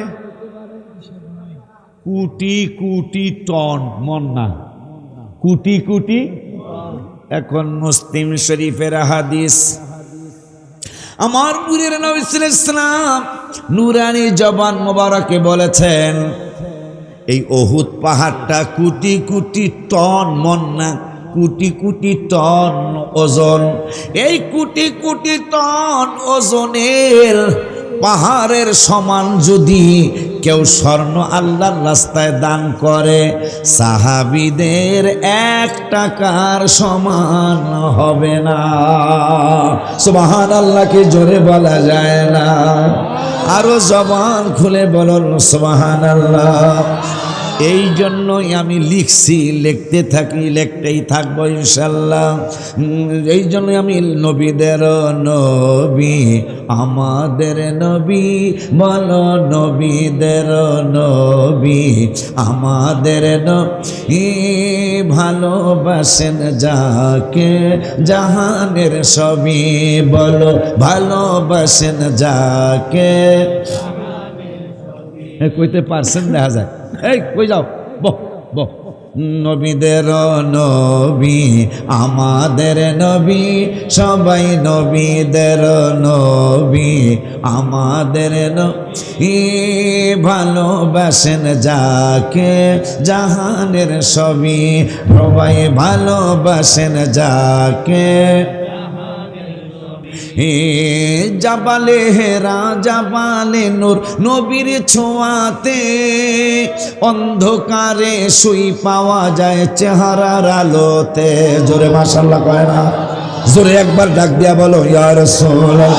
কোটি কোটি টন, মন না, কোটি কোটি। এখন মুসলিম শরীফের হাদিস, আমার নূরের নবী সাল্লাল্লাহু আলাইহি ওয়াসাল্লাম নূরানী জবান মোবারকে বলেছেন, এই উহুদ পাহাড়টা কোটি কোটি টন, মন না, কোটি কোটি টন ওজন। এই কোটি কোটি টন ওজনের পাহাড়ের সমান যদি কেউ স্বর্ণ আল্লাহর রাস্তায় দান করে, সাহাবীদের 1 টাকার সমান হবে না। সুবহানাল্লাহকে জোরে বলা যায় না? আরো জবান খুলে বলুন সুবহানাল্লাহ। এই জন্যই আমি লিখছি, লিখতে থাকি, লিখতেই থাকবো ইনশাল্লাহ। এই জন্যই আমি নবীদের নবী, আমাদের নবী, বলো নবীদের নবী, আমাদের নবী, ভালোবাসেন যাকে জাহানের সবই, বলো ভালোবাসেন যাকে। কইতে পারছেন? দেখা যায়। এই কই যাও, বহ বহ। নবীদের নবী, আমাদের নবী, সবাই নবীদের নবী, আমাদের নবী, ভালোবাসেন যাকে জাহানের সবই, সবাই ভালোবাসেন যাকে। জাবালে হেরা, জাবালে নূর, নবীর ছোঁয়াতে অন্ধকারে শুই পাওয়া যায় চেহারার আলোতে। জোরে মাশাআল্লাহ কয় না? জোরে একবার ডাক দিয়া বলো ইয়া রাসূলুল্লাহ।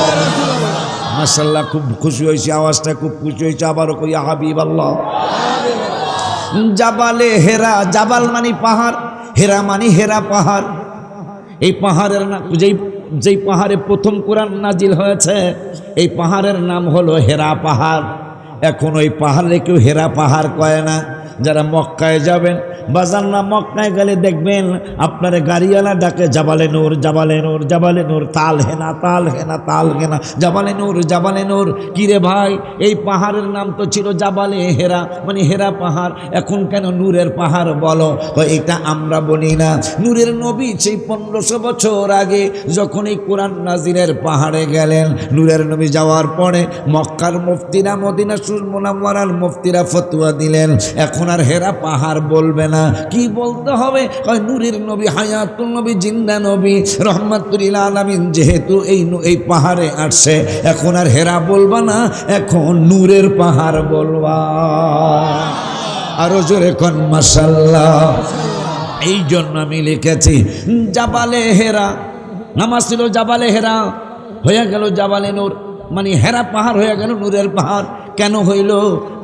মাশাআল্লাহ, খুব খুশি হয়েছি, আওয়াজটা খুব খুশি হয়েছে। আবারও কই ইয়া হাবিবাল্লাহ। জাবালে হেরা, জাবাল মানে পাহাড়, হেরা মানে হেরা পাহাড়। এই পাহাড়ের নাম, যেই পাহাড়ে প্রথম কোরআন নাজিল হয়েছে, এই পাহাড়ের নাম হলো হেরা পাহাড়। এখন ওই পাহাড়ে কেউ হেরা পাহাড় কয় না। যারা মক্কায় যাবেন, বাজার না, মক্কায় গেলে দেখবেন আপনার গাড়িওয়ালা ডাকে জাবালে নূর, জাবালে নূর, জাবালে নূর, তাল হেনা, তাল হেনা, তাল হেনা, জাবালে নূর, জাবালে নূর। কিরে ভাই, এই পাহাড়ের নাম তো ছিল জাবালে হেরা, মানে হেরা পাহাড়, এখন কেন নূরের পাহাড় বলো? এটা আমরা বলি না। নূরের নবী সেই 1500 বছর আগে যখন এই কোরআন নাজিলের পাহাড়ে গেলেন, নূরের নবী যাওয়ার পরে মক্কার মুফতিরা, মদিনা মুনাওয়ারার মুফতিরা ফতোয়া দিলেন, এখন আর হেরা পাহাড় বলবে না। কি বলতে হবে? নূরের নবী, হায়াতুল নবী, জিন্দা নবী, রহমাতুল লিল আলামিন যেহেতু এই পাহাড়ে আসছে, এখন আর হেরা বলবা না, এখন নূরের পাহাড় বলবা। আরো জোরে কোন মাশাআল্লাহ। এই জন্য আমি লিখেছি জাবালে হেরা, নামাজ ছিল জাবালে হেরা, হয়ে গেল জাবালে নূর, মানে হেরা পাহাড় হয়ে গেল নূরের পাহাড়। কেন হইল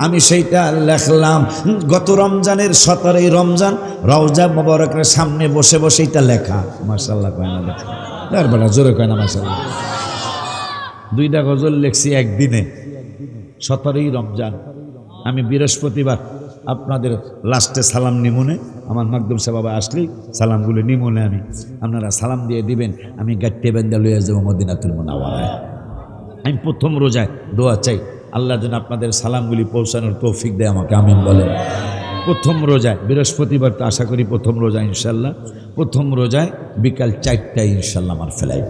আমি সেইটা লেখলাম। গত রমজানের 17ই রমজান রওজা মোবারকের সামনে বসে বসে এটা লেখা। মাশাআল্লাহ কয় না? লেখা বেলা জোরে কয় না মাশাআল্লাহ? 2টা গজল লেখছি একদিনে, 17ই রমজান। আমি বৃহস্পতিবার আপনাদের লাস্টে সালাম নিমনে, আমার মাকদুম সাহেব বাবা আসলেই সালামগুলো নিমনে আপনারা সালাম দিয়ে দিবেন। আমি গাট্টে বেন্দা লইয়া যাবো মদিনাতুল মুনাওয়ারায়। আমি প্রথম রোজায় দোয়া চাই, আল্লাহ যেন আপনাদের সালামগুলি পৌঁছানোর তৌফিক দেয় আমাকে, আমিন বলেন। প্রথম রোজায়, বৃহস্পতিবার তো আশা করি প্রথম রোজা ইনশাল্লাহ, প্রথম রোজায় বিকাল 4টায় ইনশাল্লাহ আমার ফ্লাইট।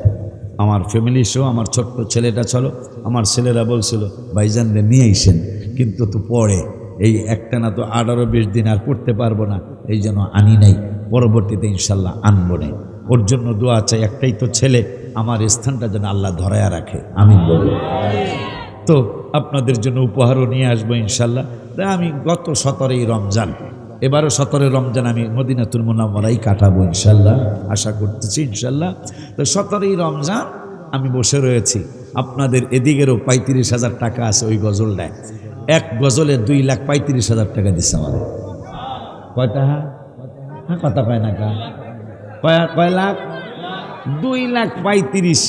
আমার ফ্যামিলি সহ আমার ছোট্ট ছেলেটা, চলো আমার ছেলেরা বলছিল ভাইজানরে নিয়ে আইসেন, কিন্তু তো পরে এই একটা না তো 18-20 দিন আর করতে পারবো না, এই জন্য আনি নাই। পরবর্তীতে ইনশাল্লাহ আনবো না। ওর জন্য দোয়া চাই, একটাই তো ছেলে, আমার স্থানটা যেন আল্লাহ ধরায়া রাখে, আমিন বলুন। তো আপনাদের জন্য উপহারও নিয়ে আসবো ইনশাল্লাহ। আমি গত 17ই রমজান, এবারও 17 রমজান আমি মদিনাতুল মুনাওয়ারায় কাটাবো ইনশাল্লাহ, আশা করতেছি ইনশাল্লাহ। তো 17ই রমজান আমি বসে রয়েছি, আপনাদের এদিকেরও 35,000 টাকা আছে ওই গজলটায়। এক গজলে 2,35,000 টাকা দিচ্ছে আমাদের। কয়টা? হ্যাঁ, কথা কয় না কা? কয় লাখ? 2,35,000।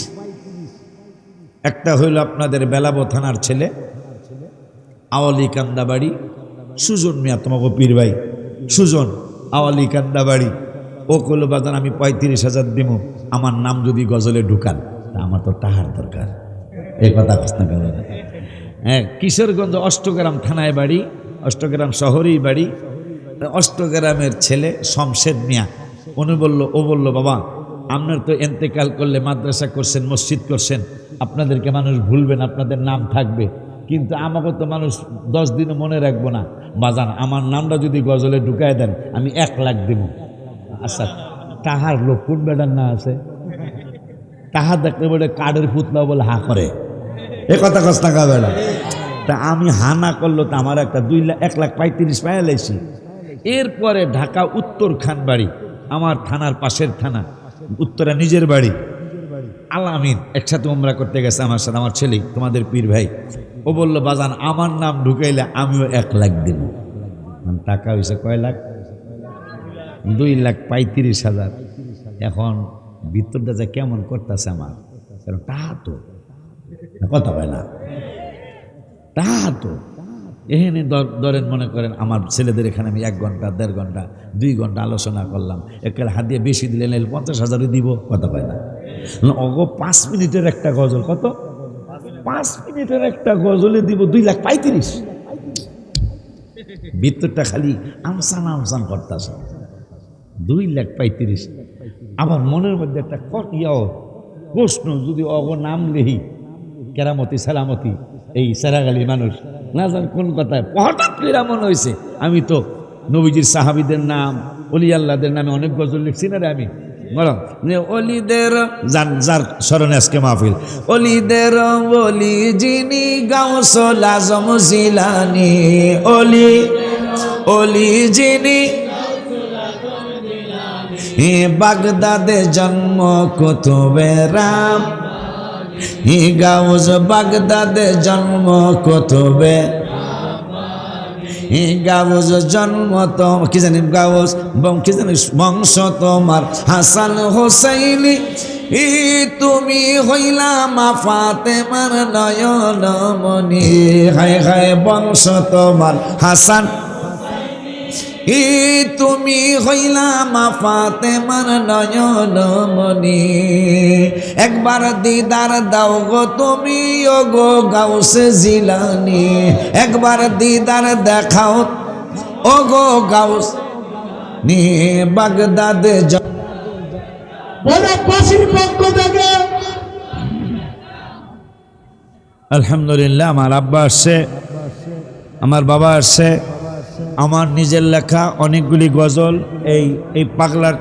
একটা হইল আপনাদের বেলাবো থানার ছেলে আওয়ালি কান্দাবাড়ি সুজন মিয়া, তোমাকে পীর ভাই সুজন আওয়ালি কান্দাবাড়ি। ও কইল বাজান আমি 35,000 দিব, আমার নাম যদি গজলে ঢুকান। আমার তো টাহার দরকার, এই কথা প্রশ্ন করেন। হ্যাঁ, কিশোরগঞ্জ অষ্টগ্রাম থানায় বাড়ি, অষ্টগ্রাম শহরেই বাড়ি। অষ্টগ্রামের ছেলে শমশেদ মিয়া, ও বলল বাবা আপনার তো এন্তেকাল করলে মাদ্রাসা করছেন, মসজিদ করছেন, আপনাদেরকে মানুষ ভুলবেন, আপনাদের নাম থাকবে, কিন্তু আমাকে তো মানুষ 10 দিনও মনে রাখবো না। বাজান আমার নামটা যদি গজলে ঢুকায় দেন আমি 1 লাখ দিব। আচ্ছা, তাহার লোক কোন বেটার না আছে, তাহার দেখতে বলে কার্ডের পুতলা বলে হা করে, এ কথা কষ্ট না বেড়া। তা আমি হা না করলো তো আমার একটা 1,35,000 পায়ে লাইছি। এরপরে ঢাকা উত্তর খান বাড়ি, আমার থানার পাশের থানা, উত্তরা নিজের বাড়ি। আলামিন একসাথে উমরা করতে গেছে আমার সাথে, আমার ছেলে তোমাদের পীর ভাই। ও বললো বাজান আমার নাম ঢুকাইলে আমিও 1 লাখ দিব। টাকা হয়েছে কয় লাখ? 2,35,000। এখন ভিতরটা যা কেমন করতেছে আমার, কারণ টাহা তো কথা হয় না, টাহা তো এখানে ধরেন মনে করেন আমার ছেলেদের এখানে আমি 1 ঘন্টা 1.5 ঘন্টা 2 ঘন্টা আলোচনা করলাম, একেবারে হাত দিয়ে বেশি দিলে 50,000 দিব, কথা পায় না। অগো 5 মিনিটের একটা গজল, কত? 5 মিনিটের একটা গজলে দিব 2,35,000। ভিতরটা খালি আমসান করতেছে 2,35,000। আমার মনের মধ্যে একটা প্রশ্ন, যদি অগো নাম লেহি কেরামতি সালামতি এই সেরাগালি মানুষ না জান কোন কথায় হঠাৎ করে মনে হয়েছে, আমি তো নবীজির সাহাবীদের নাম অলি আল্লাহদের নামে অনেক গজল লিখছি না রে আমি, অলিদের যার স্মরণে আজকে মাহফিল। অলিদের বলি যিনি গাউসুল আজম জিলানী, অলি যিনি বাগদাদে জন্ম কুতুবে রাম, গাউস বাগদাদে জন্ম কুতুবে, গাউস জন্ম তো কি জানি গাউস কি জানি বংশ তোমার হাসান হোসাইনি, তুমি হইলা মা ফাতেমার নয়ন মনি, হায় হায় বংশ তোমার হাসান, তুমি হইলা মা ফাতেমার নয়ন মনি, একবার দিদার দাও গো তুমি ও গো গাউসে জিলানী, একবার দিদার দেখাও ও গো গাউস নি বাগদাদে পক্ষ থেকে। আলহামদুলিল্লাহ, আমার আব্বা আসছে, আমার বাবা আসছে, আমার নিজের লেখা অনেকগুলি গজল এই পাগলার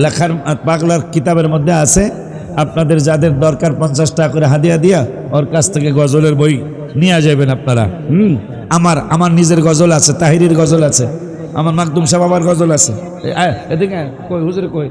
লেখার পাগলার কিতাবের মধ্যে আছে। আপনাদের যাদের দরকার 50 টাকা করে হাদিয়া দিয়া ওর কাছ থেকে গজলের বই নিয়ে যাবেন আপনারা। আমার নিজের গজল আছে, তাহিরির গজল আছে, আমার মাকদুম সাহেব বাবার গজল আছে। এদিকে কই হুজুরে কই,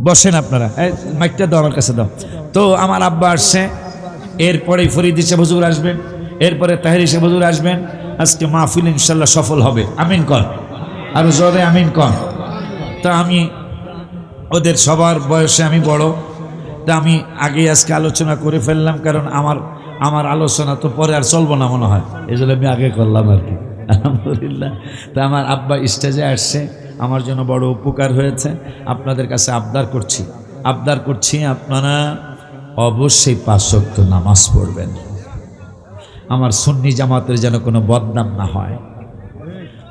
বসেন আপনারা, মাইকটা দাও আমার কাছে দাও। তো আমার আব্বা আসছে, এরপরে ফরিদ সাহেব হুজুর আসবেন, এরপরে তাহির সাহেব হুজুর আসবেন। আজকে মাহফিল ইনশাল্লাহ সফল হবে, আমিন কর, আরো জোরে আমিন কর। তা আমি ওদের সবার বয়সে আমি বড়, তা আমি আগে আজকে আলোচনা করে ফেললাম, কারণ আমার আলোচনা তো পরে আর চলবো না মনে হয়, এই জন্য আমি আগে করলাম আর কি। আলহামদুলিল্লাহ। তা আমার আব্বা স্টেজে আসছে, আমার জন্য বড় উপকার হয়েছে। আপনাদের কাছে আবদার করছি আপনারা অবশ্যই 5 ওয়াক্ত নামাজ পড়বেন। আমার সুন্নি জামাতের যেন কোনো বদনাম না হয়।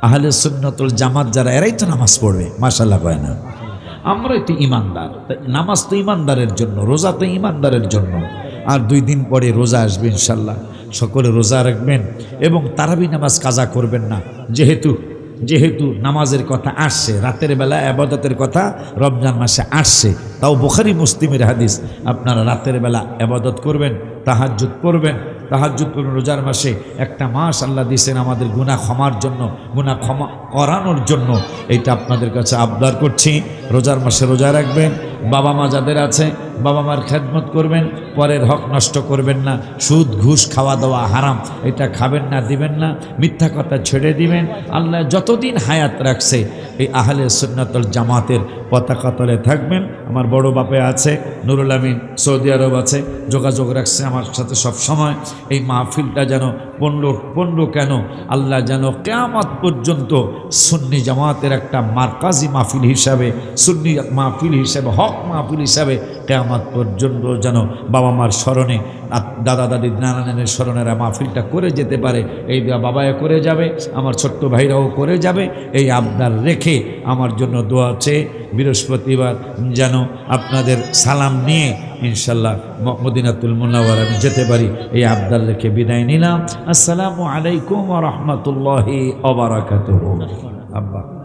আহলে সুন্নতুল জামাত যারা, এরাই তো নামাজ পড়বে, মাশাআল্লাহ কয় না? আমরাই তো ইমানদার, নামাজ তো ইমানদারের জন্য, রোজা তো ইমানদারের জন্য। আর 2 দিন পরে রোজা আসবে ইনশাল্লাহ, সকলে রোজা রাখবেন এবং তারাবি নামাজ কাজা করবেন না, যেহেতু যেহেতু নামাজের কথা আসছে, রাতের বেলা ইবাদতের কথা রমজান মাসে আসছে, তাও বুখারী মুসলিমের হাদিস, আপনারা রাতের বেলা ইবাদত করবেন, তাহাজ্জুদ পড়বেন। তাহাজ্জুদ করবেন রোজার মাসে। একটা মাস আল্লাহ দিয়েছেন আমাদের গুনাহ ক্ষমার জন্য, গুনাহ ক্ষমা করানোর জন্য। এইটা আপনাদের কাছে আবদার করছি, রোজার মাসে রোজা রাখবেন। বাবা মা যাদের আছে, বাবা মার খেদমত করবেন, পরের হক নষ্ট করবেন না। সুদ ঘুষ খাওয়া দাওয়া হারাম, এটা খাবেন না, দিবেন না। মিথ্যা কথা ছেড়ে দিবেন। আল্লাহ যতদিন হায়াত রাখছে এই আহলে সুন্নাতুল জামাতের পতাকা তলে থাকবেন। আমার বড় বাপে আছে, নুরুল আমিন সৌদি আরব আছে, যোগাযোগ রাখছে আমার সাথে সব সময়। এই মাহফিলটা যেন পনেরো কেন আল্লাহ যেন কিয়ামত পর্যন্ত সুন্নি জামাতের একটা মারকাজি মাহফিল হিসাবে, সুন্নি মাহফিল হিসাবে, হক মাহফিল হিসাবে কিয়ামত পর্যন্ত যেন বাবা মার স্মরণে, দাদা দাদি নানা নানের স্মরণেরা মাহফিলটা করে যেতে পারে। এই বাবায় করে যাবে, আমার ছোট্ট ভাইরাও করে যাবে। এই আবদার রেখে আমার জন্য দোয়া চেয়ে বৃহস্পতিবার যেন আপনাদের সালাম নিয়ে ইনশাল্লাহ মদিনাতুল মুনাওয়ারা আমি যেতে পারি, এই আবদার রেখে বিদায় নিলাম। আসসালামু আলাইকুম ওয়া রাহমাতুল্লাহি ওয়া বারাকাতুহু। আব্বা